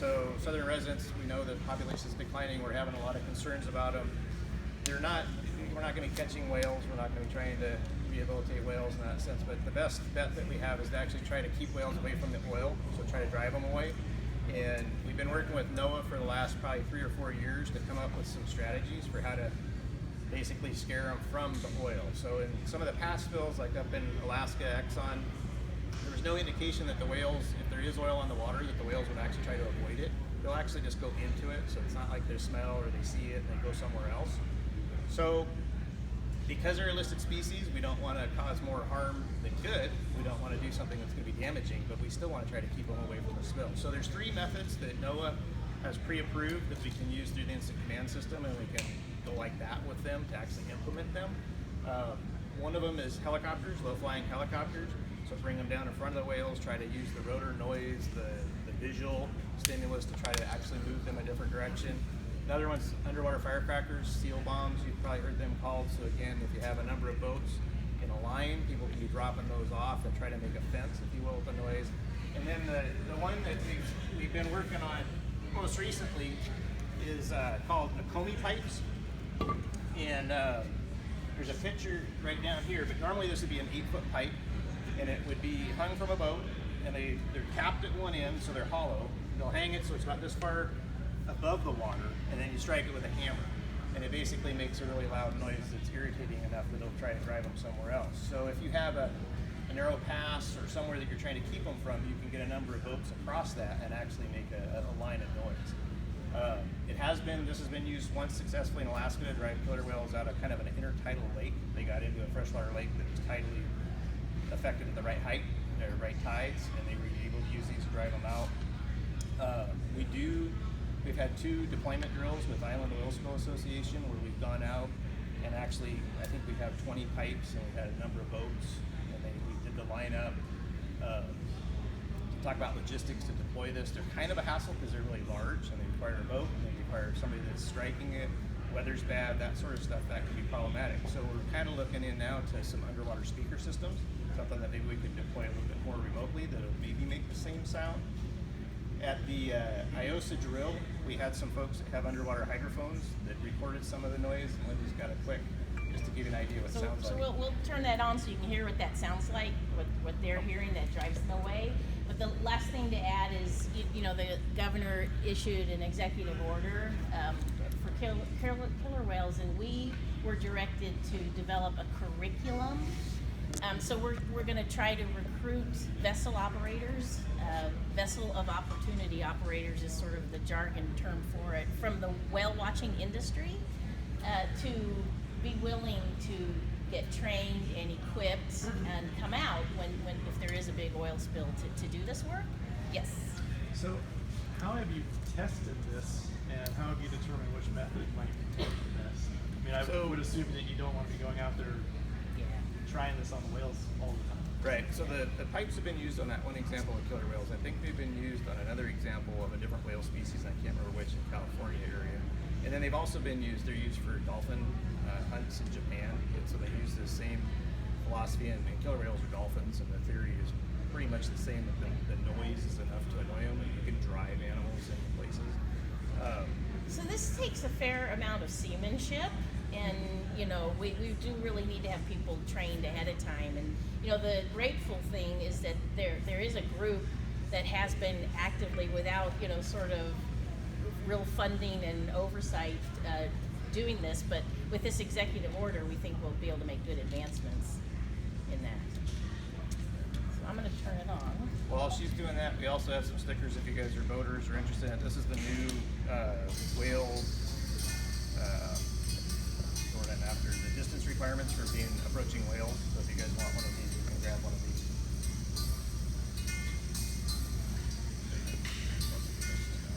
So southern residents, we know the population is declining. We're having a lot of concerns about them. We're not going to be catching whales. We're not going to be trying to rehabilitate whales in that sense. But the best bet that we have is to actually try to keep whales away from the oil. So try to drive them away. And we've been working with NOAA for the last probably 3 or 4 years to come up with some strategies for how to basically scare them from the oil. So in some of the past spills, like up in Alaska, Exxon, there was no indication that the whales, if there is oil on the water, that the whales would actually try to avoid it. They'll actually just go into it, so it's not like they smell or they see it and they go somewhere else. So because they're a listed species, we don't want to cause more harm than good. We don't want to do something that's going to be damaging, but we still want to try to keep them away from the spill. So there's 3 methods that NOAA has pre-approved that we can use through the instant command system, and we can go like that with them to actually implement them. One of them is helicopters, low-flying helicopters. So bring them down in front of the whales, try to use the rotor noise, the visual stimulus to try to actually move them a different direction. Another one's underwater firecrackers, seal bombs. You've probably heard them called. So again, if you have a number of boats in a line, people can be dropping those off and try to make a fence, if you will, with the noise. And then the one that we've been working on most recently is called Nakomi pipes. And there's a picture right down here, but normally this would be an 8-foot pipe, and it would be hung from a boat, and they're capped at one end, so they're hollow. They'll hang it so it's about this far above the water, and then you strike it with a hammer. And it basically makes a really loud noise that's irritating enough that it'll try to drive them somewhere else. So if you have a narrow pass or somewhere that you're trying to keep them from, you can get a number of boats across that and actually make a line of noise. This has been used once successfully in Alaska to drive killer whales out of kind of an intertidal lake. They got into a freshwater lake that was tidally affected at the right height, the right tides, and they were able to use these to drive them out. We've had 2 deployment drills with Island Oil Spill Association where we've gone out and actually, I think we have 20 pipes and we've had a number of boats, and we did the lineup. To talk about logistics to deploy this, they're kind of a hassle because they're really large and they require a boat and they require somebody that's striking it. Weather's bad, that sort of stuff, that can be problematic. So we're kind of looking in now to some underwater speaker systems, something that maybe we could deploy a little bit more remotely that'll maybe make the same sound. At the IOSA drill, we had some folks that have underwater hydrophones that recorded some of the noise, and Linda's got a quick, just to give you an idea what it sounds like. So we'll turn that on so you can hear what that sounds like, what they're hearing that drives them away. But the last thing to add is, the governor issued an executive order for killer whales, and we were directed to develop a curriculum. So we're going to try to recruit vessel operators. Vessel of opportunity operators is sort of the jargon term for it, from the whale watching industry, to be willing to get trained and equipped and come out if there is a big oil spill to do this work. Yes. So how have you tested this, and how have you determined which method might be best? I mean, I would assume that you don't want to be going out there trying this on the whales all the time. Right, so the pipes have been used on that one example of killer whales. I think they've been used on another example of a different whale species, I can't remember which, in California area. And then they've also been used, they're used for dolphin hunts in Japan. And so they use the same philosophy, and killer whales are dolphins, and the theory is pretty much the same, that the noise is enough to annoy them, and you can drive animals in places. So this takes a fair amount of seamanship, and we do really need to have people trained ahead of time. And the grateful thing is that there is a group that has been actively, without sort of real funding and oversight, doing this. But with this executive order, we think we'll be able to make good advancements in that. So I'm going to turn it on. While she's doing that, we also have some stickers if you guys are boaters or interested in it. This is the new whale, after the distance requirements for being approaching